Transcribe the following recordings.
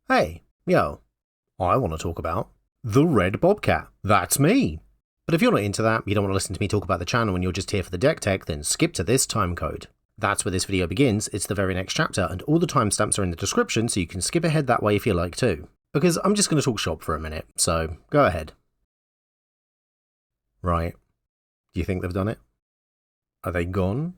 Hey, yo, I want to talk about the Red Bobcat. That's me. But if you're not into that, you don't want to listen to me talk about the channel and you're just here for the deck tech, then skip to this timecode. That's where this video begins, it's the very next chapter, and all the timestamps are in the description so you can skip ahead that way if you like too. Because I'm just going to talk shop for a minute, so go ahead. Right. Do you think they've done it? Are they gone?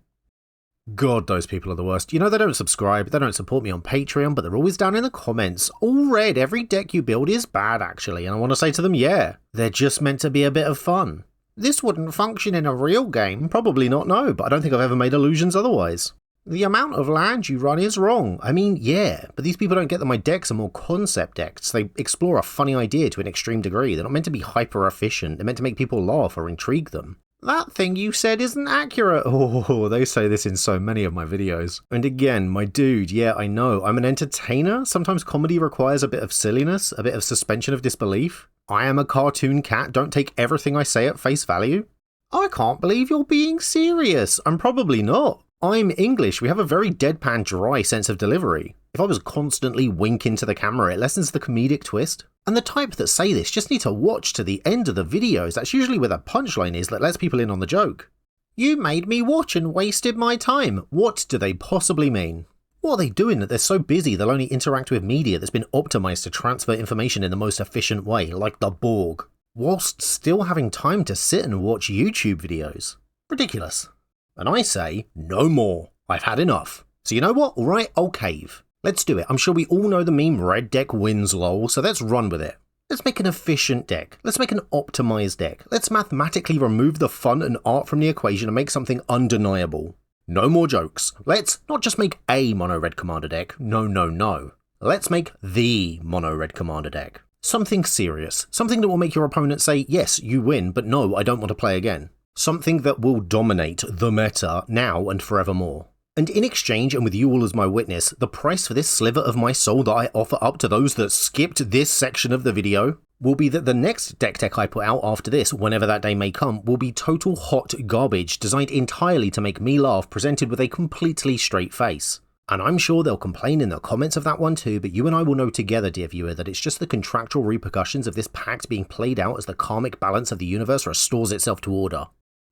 God, those people are the worst. You know, they don't subscribe, they don't support me on Patreon, but they're always down in the comments. All red, every deck you build is bad actually, and I want to say to them, yeah, they're just meant to be a bit of fun. This wouldn't function in a real game, probably not, no, but I don't think I've ever made illusions otherwise. The amount of land you run is wrong. I mean, yeah, but these people don't get that my decks are more concept decks. They explore a funny idea to an extreme degree. They're not meant to be hyper efficient, they're meant to make people laugh or intrigue them. That thing you said isn't accurate. Oh, they say this in so many of my videos. And again, my dude, yeah, I know, I'm an entertainer. Sometimes comedy requires a bit of silliness, a bit of suspension of disbelief. I am a cartoon cat, don't take everything I say at face value. I can't believe you're being serious. I'm probably not. I'm English, we have a very deadpan, dry sense of delivery. If I was constantly winking to the camera, it lessens the comedic twist. And the type that say this just need to watch to the end of the videos, that's usually where the punchline is that lets people in on the joke. You made me watch and wasted my time. What do they possibly mean? What are they doing that they're so busy they'll only interact with media that's been optimized to transfer information in the most efficient way, like the Borg, whilst still having time to sit and watch YouTube videos? Ridiculous. And I say, no more. I've had enough. So you know what? Alright, I'll cave. Let's do it. I'm sure we all know the meme red deck wins lol, so let's run with it. Let's make an efficient deck. Let's make an optimized deck. Let's mathematically remove the fun and art from the equation and make something undeniable. No more jokes. Let's not just make a mono red commander deck. No. Let's make the mono red commander deck. Something serious. Something that will make your opponent say, yes, you win, but no, I don't want to play again. Something that will dominate the meta now and forevermore. And in exchange, and with you all as my witness, the price for this sliver of my soul that I offer up to those that skipped this section of the video will be that the next deck tech I put out after this, whenever that day may come, will be total hot garbage designed entirely to make me laugh, presented with a completely straight face. And I'm sure they'll complain in the comments of that one too, but you and I will know together, dear viewer, that it's just the contractual repercussions of this pact being played out as the karmic balance of the universe restores itself to order.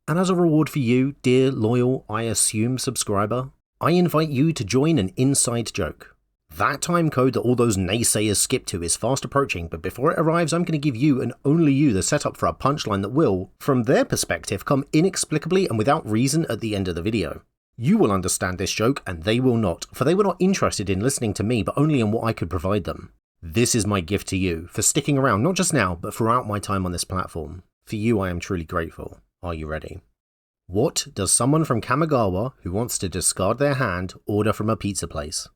And as a reward for you, dear, loyal, I assume subscriber, I invite you to join an inside joke. That timecode that all those naysayers skip to is fast approaching, but before it arrives, I'm going to give you and only you the setup for a punchline that will, from their perspective, come inexplicably and without reason at the end of the video. You will understand this joke and they will not, for they were not interested in listening to me, but only in what I could provide them. This is my gift to you, for sticking around not just now, but throughout my time on this platform. For you, I am truly grateful. Are you ready? What does someone from Kamigawa who wants to discard their hand order from a pizza place?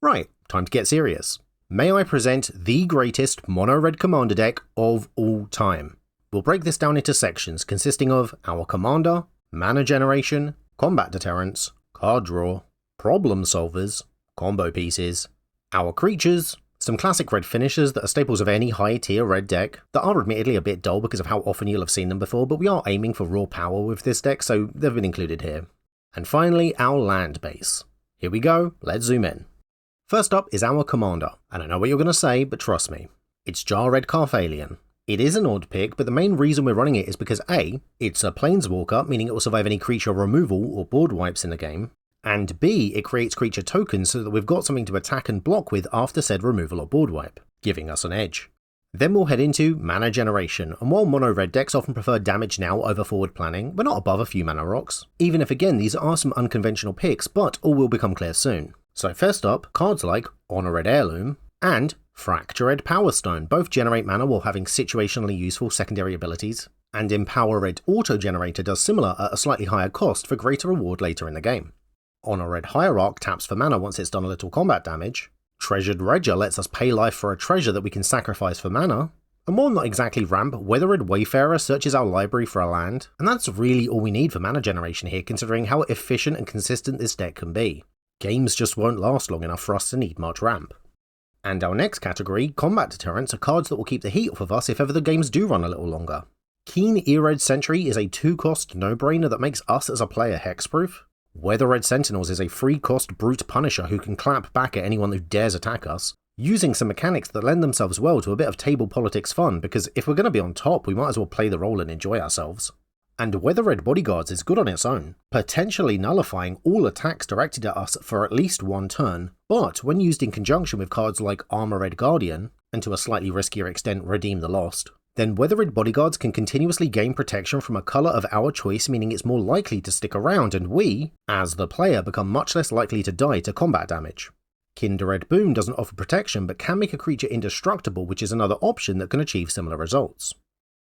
Right, time to get serious. May I present the greatest mono-red commander deck of all time? We'll break this down into sections consisting of our commander, mana generation, combat deterrents, card draw, problem solvers, combo pieces, our creatures, some classic red finishers that are staples of any high-tier red deck that are admittedly a bit dull because of how often you'll have seen them before, but we are aiming for raw power with this deck, so they've been included here. And finally, our land base. Here we go, let's zoom in. First up is our commander, and I know what you're going to say, but trust me, it's Jar-Red Carthalion. It is an odd pick, but the main reason we're running it is because A, it's a planeswalker, meaning it will survive any creature removal or board wipes in the game, and B, it creates creature tokens so that we've got something to attack and block with after said removal or board wipe, giving us an edge. Then we'll head into mana generation, and while mono red decks often prefer damage now over forward planning, we're not above a few mana rocks, even if again these are some unconventional picks, but all will become clear soon. So first up, cards like Honor Red Heirloom and Fractured Power Stone both generate mana while having situationally useful secondary abilities, and Empower Red Auto Generator does similar at a slightly higher cost for greater reward later in the game. Honor Red Hierarch taps for mana once it's done a little combat damage, Treasured Redger lets us pay life for a treasure that we can sacrifice for mana, and while not exactly ramp, Weathered Wayfarer searches our library for a land, and that's really all we need for mana generation here considering how efficient and consistent this deck can be. Games just won't last long enough for us to need much ramp. And our next category, combat deterrents, are cards that will keep the heat off of us if ever the games do run a little longer. Keen Earred Sentry is a 2-cost no-brainer that makes us as a player hexproof. Weather Red Sentinels is a 3-cost brute punisher who can clap back at anyone who dares attack us. using some mechanics that lend themselves well to a bit of table politics fun, because if we're going to be on top, we might as well play the role and enjoy ourselves. And Weather-Red Bodyguards is good on its own, potentially nullifying all attacks directed at us for at least one turn, but when used in conjunction with cards like Armor-Red Guardian, and to a slightly riskier extent Redeem the Lost, then Weather-Red Bodyguards can continuously gain protection from a colour of our choice, meaning it's more likely to stick around, and we, as the player, become much less likely to die to combat damage. Kindred Boom doesn't offer protection but can make a creature indestructible, which is another option that can achieve similar results.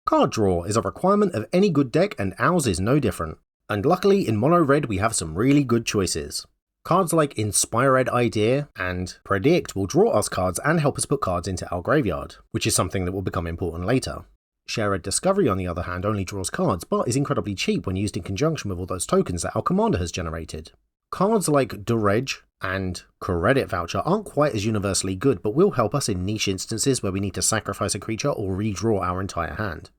Card draw is a requirement of any good deck, and ours is no different. And luckily in mono red we have some really good choices. Cards like Inspired Idea and Predict will draw us cards and help us put cards into our graveyard, which is something that will become important later. Shared Discovery on the other hand only draws cards, but is incredibly cheap when used in conjunction with all those tokens that our commander has generated. Cards like Dureg and Credit Voucher aren't quite as universally good, but will help us in niche instances where we need to sacrifice a creature or redraw our entire hand.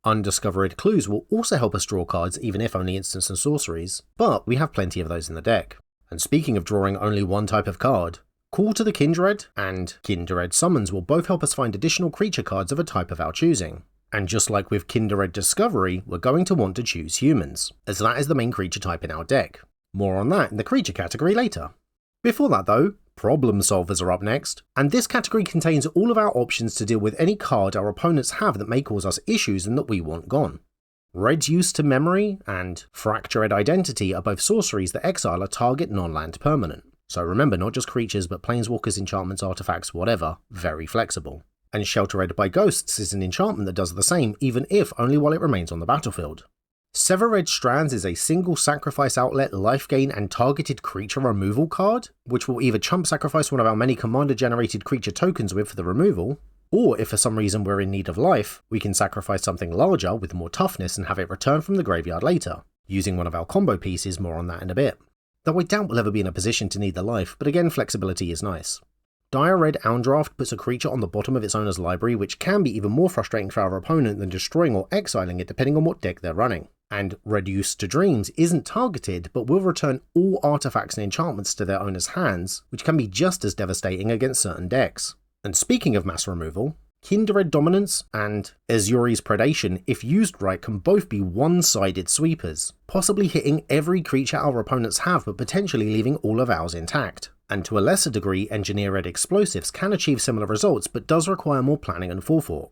Undiscovered Clues will also help us draw cards, even if only instants and sorceries, but we have plenty of those in the deck. And speaking of drawing only one type of card, Call to the Kindred and Kindred Summons will both help us find additional creature cards of a type of our choosing. And just like with Kindred Discovery, we're going to want to choose humans, as that is the main creature type in our deck. More on that in the creature category later. Before that though, Problem Solvers are up next, and this category contains all of our options to deal with any card our opponents have that may cause us issues and that we want gone. Red's Use to Memory and Fractured Identity are both sorceries that exile a target non-land permanent. So remember, not just creatures but planeswalkers, enchantments, artifacts, whatever, very flexible. And Sheltered by Ghosts is an enchantment that does the same, even if only while it remains on the battlefield. Severed Strands is a single sacrifice outlet, life gain and targeted creature removal card, which will either chump sacrifice one of our many commander generated creature tokens with for the removal, or if for some reason we're in need of life, we can sacrifice something larger with more toughness and have it return from the graveyard later, using one of our combo pieces. More on that in a bit. Though I doubt we'll ever be in a position to need the life, but again flexibility is nice. Dire Red Downdraft puts a creature on the bottom of its owner's library, which can be even more frustrating for our opponent than destroying or exiling it depending on what deck they're running. And Reduced to Dreams isn't targeted, but will return all artifacts and enchantments to their owner's hands, which can be just as devastating against certain decks. And speaking of mass removal, Kindred Dominance and Azuri's Predation, if used right, can both be one-sided sweepers, possibly hitting every creature our opponents have but potentially leaving all of ours intact. And to a lesser degree, Engineered Explosives can achieve similar results but does require more planning and forethought.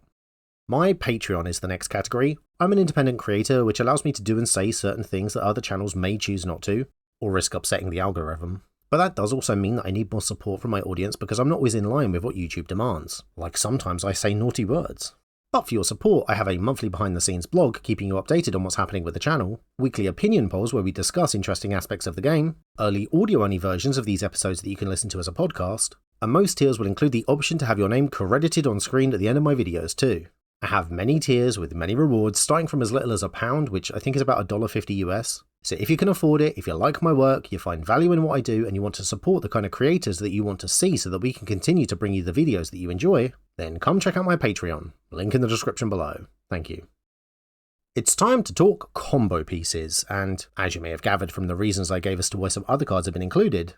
My Patreon is the next category. I'm an independent creator, which allows me to do and say certain things that other channels may choose not to, or risk upsetting the algorithm. But that does also mean that I need more support from my audience because I'm not always in line with what YouTube demands. Like sometimes I say naughty words. But for your support, I have a monthly behind the scenes blog keeping you updated on what's happening with the channel, weekly opinion polls where we discuss interesting aspects of the game, early audio only versions of these episodes that you can listen to as a podcast, and most tiers will include the option to have your name credited on screen at the end of my videos too. I have many tiers with many rewards, starting from as little as £1, which I think is about $1.50 US. So if you can afford it, if you like my work, you find value in what I do, and you want to support the kind of creators that you want to see so that we can continue to bring you the videos that you enjoy, then come check out my Patreon, link in the description below. Thank you. It's time to talk combo pieces, and as you may have gathered from the reasons I gave as to why some other cards have been included,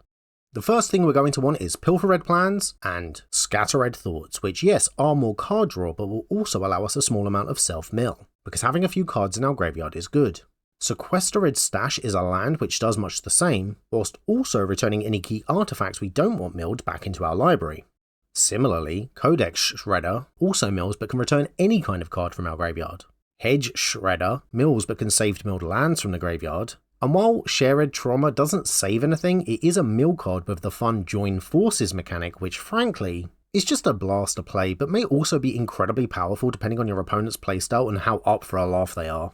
the first thing we're going to want is Pilfer Red Plans and Scatter Red Thoughts, which yes are more card draw but will also allow us a small amount of self-mill, because having a few cards in our graveyard is good. Sequestered Stash is a land which does much the same, whilst also returning any key artifacts we don't want milled back into our library. Similarly, Codex Shredder also mills but can return any kind of card from our graveyard. Hedge Shredder mills but can save milled lands from the graveyard, and while Shared Trauma doesn't save anything, it is a mill card with the fun Join Forces mechanic, which frankly is just a blast to play but may also be incredibly powerful depending on your opponent's playstyle and how up for a laugh they are.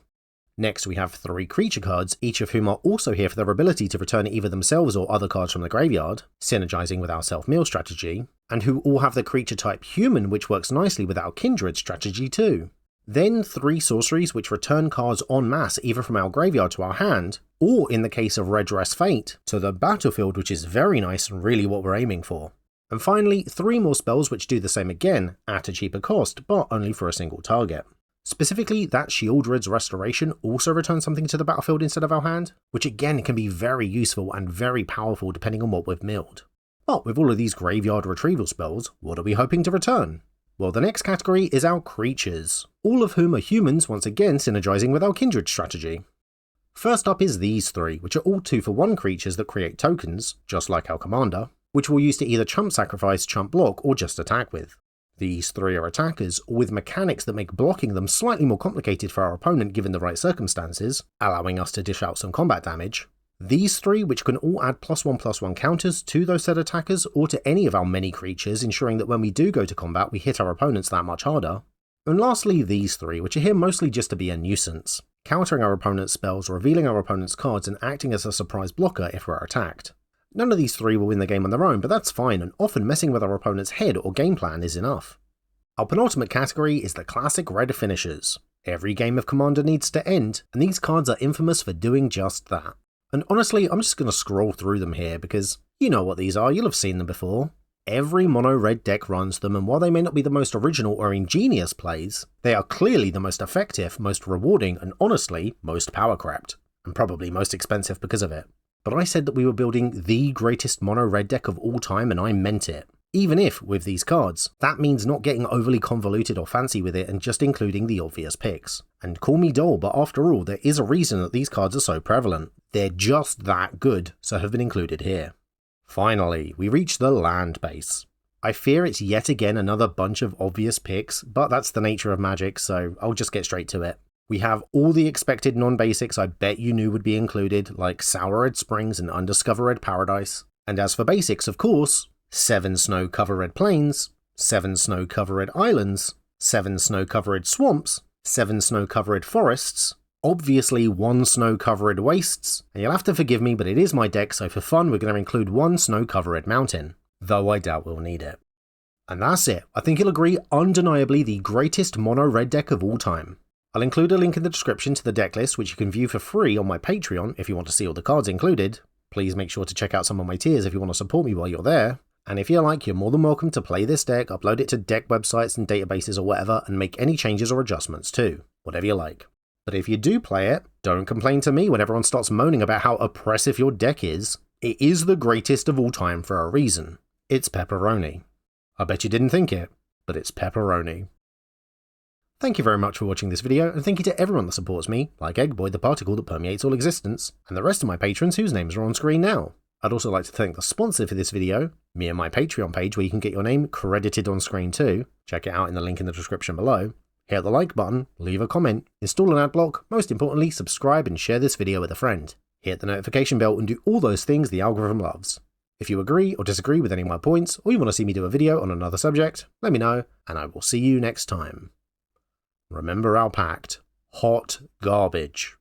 Next we have 3 creature cards, each of whom are also here for their ability to return either themselves or other cards from the graveyard, synergizing with our self-mill strategy, and who all have the creature type human, which works nicely with our kindred strategy too. Then 3 sorceries which return cards en masse either from our graveyard to our hand, or in the case of Redress Fate, to the battlefield, which is very nice and really what we're aiming for. And finally 3 more spells which do the same again, at a cheaper cost, but only for a single target. Specifically, that Shieldred's Restoration also returns something to the battlefield instead of our hand, which again can be very useful and very powerful depending on what we've milled. But with all of these graveyard retrieval spells, what are we hoping to return? Well, the next category is our creatures, all of whom are humans once again synergizing with our kindred strategy. First up is these three, which are all 2-for-1 creatures that create tokens, just like our commander, which we'll use to either chump sacrifice, chump block, or just attack with. These three are attackers, all with mechanics that make blocking them slightly more complicated for our opponent given the right circumstances, allowing us to dish out some combat damage. These three, which can all add +1/+1 counters to those said attackers or to any of our many creatures, ensuring that when we do go to combat we hit our opponents that much harder. And lastly, these three, which are here mostly just to be a nuisance, countering our opponent's spells, revealing our opponent's cards, and acting as a surprise blocker if we're attacked. None of these three will win the game on their own, but that's fine, and often messing with our opponent's head or game plan is enough. Our penultimate category is the classic red finishers. Every game of Commander needs to end, and these cards are infamous for doing just that. And honestly, I'm just going to scroll through them here because you know what these are, you'll have seen them before. Every mono-red deck runs them, and while they may not be the most original or ingenious plays, they are clearly the most effective, most rewarding, and honestly, most power-crept. And probably most expensive because of it. But I said that we were building the greatest mono-red deck of all time, and I meant it. Even if, with these cards, that means not getting overly convoluted or fancy with it and just including the obvious picks. And call me dull, but after all, there is a reason that these cards are so prevalent. They're just that good, so have been included here. Finally, we reach the land base. I fear it's yet again another bunch of obvious picks, but that's the nature of Magic, so I'll just get straight to it. We have all the expected non-basics I bet you knew would be included, like Sour Red Springs and Undiscover Red Paradise. And as for basics, of course, 7 Snow Cover Red Plains, 7 Snow Cover Red Islands, 7 Snow Covered Swamps, 7 Snow Covered Forests, obviously 1 Snow Covered Wastes, and you'll have to forgive me, but it is my deck, so for fun we're going to include 1 Snow Covered Mountain, though I doubt we'll need it. And that's it. I think you'll agree, undeniably the greatest mono red deck of all time. I'll include a link in the description to the deck list, which you can view for free on my Patreon if you want to see all the cards included. Please make sure to check out some of my tiers if you want to support me while you're there. And if you like, you're more than welcome to play this deck, upload it to deck websites and databases or whatever, and make any changes or adjustments too. Whatever you like. But if you do play it, don't complain to me when everyone starts moaning about how oppressive your deck is. It is the greatest of all time for a reason. It's pepperoni. I bet you didn't think it, but it's pepperoni. Thank you very much for watching this video, and thank you to everyone that supports me, like Eggboy the particle that permeates all existence, and the rest of my patrons whose names are on screen now. I'd also like to thank the sponsor for this video, me and my Patreon page where you can get your name credited on screen too. Check it out in the link in the description below. Hit the like button, leave a comment, install an ad block, most importantly subscribe and share this video with a friend. Hit the notification bell and do all those things the algorithm loves. If you agree or disagree with any of my points, or you want to see me do a video on another subject, let me know, and I will see you next time. Remember our pact. Hot garbage.